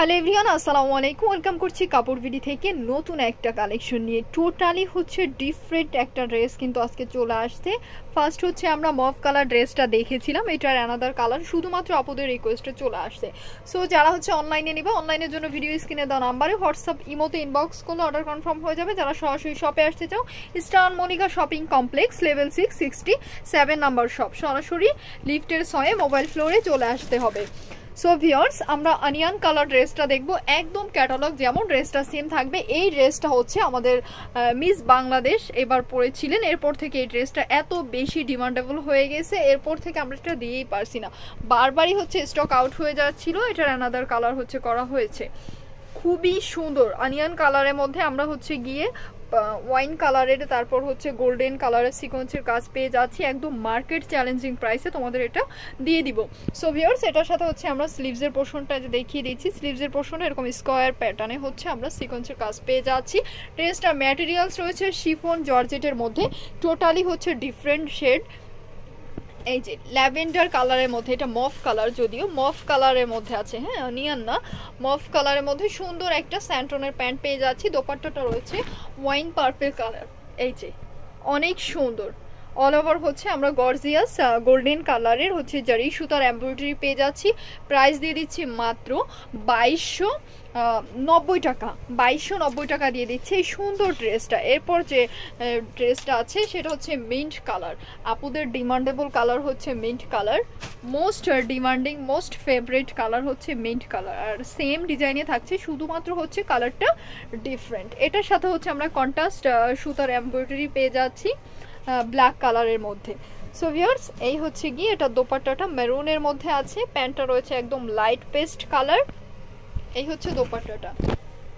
Hello everyone, আসসালামু আলাইকুম। Welcome করছি কাপড় বিডি থেকে নতুন একটা কালেকশন নিয়ে। টোটালি হচ্ছে ডিফারেন্ট একটা ড্রেস কিন্তু আজকে চলে আসছে। ফার্স্ট হচ্ছে আমরা মভ কালার ড্রেসটা দেখেছিলাম, এটার অ্যানাদার কালার শুধুমাত্র আপুদের রিকোয়েস্টে চলে আসছে। সো যারা হচ্ছে অনলাইনে নিবে, অনলাইনের জন্য ভিডিও স্ক্রিনে দেওয়া নাম্বারে হোয়াটসঅ্যাপ ইমোতে ইনবক্স করলে অর্ডার কনফার্ম হয়ে যাবে। যারা সরাসরি শপে আসতে চাও, Star Monica shopping complex level 667 number shop, সরাসরি লিফটের 6 মোবাইল ফ্লোরে চলে আসতে হবে। সো ভিউয়ার্স, আমরা অনিয়ন কালার ড্রেসটা দেখবো, একদম ক্যাটালগ যেমন ড্রেসটা সেম থাকবে। এই ড্রেসটা হচ্ছে আমাদের মিস বাংলাদেশ এবার পরেছিলেন, এরপর থেকে এই ড্রেসটা এত বেশি ডিমান্ডেবল হয়ে গেছে, এরপর থেকে আমরা এটা দিয়েই পারছি না, বারবারই হচ্ছে স্টক আউট হয়ে যাচ্ছিল। এটার অ্যানাদার কালার হচ্ছে করা হয়েছে, খুবই সুন্দর অনিয়ন কালারের মধ্যে আমরা হচ্ছে গিয়ে ওয়াইন কালারের, তারপর হচ্ছে গোল্ডেন কালারের সিকোয়েন্সের কাজ পেয়ে যাচ্ছি একদম মার্কেট চ্যালেঞ্জিং প্রাইসে তোমাদের এটা দিয়ে দিব। সো ভিউয়ার্স, এটার সাথে হচ্ছে আমরা স্লিভসের পোর্শনটা যে দেখিয়ে দিচ্ছি, স্লিভসের পোর্শনে এরকম স্কোয়ার প্যাটার্নে হচ্ছে আমরা সিকোয়েন্সের কাজ পেয়ে যাচ্ছি। ড্রেসটার ম্যাটেরিয়ালস রয়েছে শিফন জর্জেটের মধ্যে, টোটালি হচ্ছে ডিফারেন্ট শেড। এই যে ল্যাভেন্ডার কালারের মধ্যে, এটা মফ কালার, যদিও মফ কালারের মধ্যে আছে, হ্যাঁ অনিয়ন না, মফ কালারের মধ্যে সুন্দর একটা স্যান্টনের প্যান্ট পেয়ে যাচ্ছি। দোপাট্টাটা রয়েছে ওয়াইন পার্পল কালার, এই যে অনেক সুন্দর। অল ওভার হচ্ছে আমরা গর্জিয়াস গোল্ডেন কালারের হচ্ছে জারি সুতার এমব্রয়ডারি পেয়ে যাচ্ছি। প্রাইস দিয়ে দিচ্ছি মাত্র 2290 টাকা, 2290 টাকা দিয়ে দিচ্ছে এই সুন্দর ড্রেসটা। এরপর যে ড্রেসটা আছে সেটা হচ্ছে মিন্ট কালার, আপুদের ডিমান্ডেবল কালার হচ্ছে mint colour, most demanding most favourite colour হচ্ছে মিন্ট কালার, আর সেম ডিজাইনে থাকছে, শুধুমাত্র হচ্ছে কালারটা ডিফারেন্ট। এটার সাথে হচ্ছে আমরা কন্ট্রাস্ট সুতার এমব্রয়ডারি পেয়ে যাচ্ছি ব্ল্যাক কালারের মধ্যে। সো ভিউয়ার্স, এই হচ্ছে গিয়ে এটা দোপাট্টাটা মেরুনের মধ্যে আছে, প্যান্টটা রয়েছে একদম লাইট পেস্ট কালার। এই হচ্ছে দোপাট্টাটা,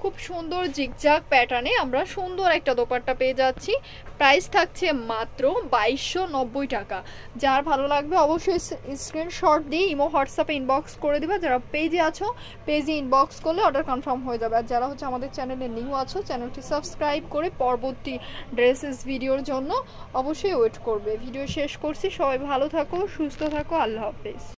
খুব সুন্দর জিগজাগ প্যাটার্নে আমরা সুন্দর একটা দোপাট্টা পেয়ে যাচ্ছি। প্রাইস থাকছে মাত্র 2290 টাকা। যার ভালো লাগবে অবশ্যই স্ক্রিনশট দিয়ে ইমো হোয়াটসঅ্যাপে ইনবক্স করে দিবে। যারা পেজে আছো, পেজে ইনবক্স করলে অর্ডার কনফার্ম হয়ে যাবে। আর যারা হচ্ছে আমাদের চ্যানেলে নিউ আছো, চ্যানেলটি সাবস্ক্রাইব করে পরবর্তী ড্রেসেস ভিডিওর জন্য অবশ্যই ওয়েট করবে। ভিডিও শেষ করছি, সবাই ভালো থাকো, সুস্থ থাকো, আল্লাহ হাফেজ।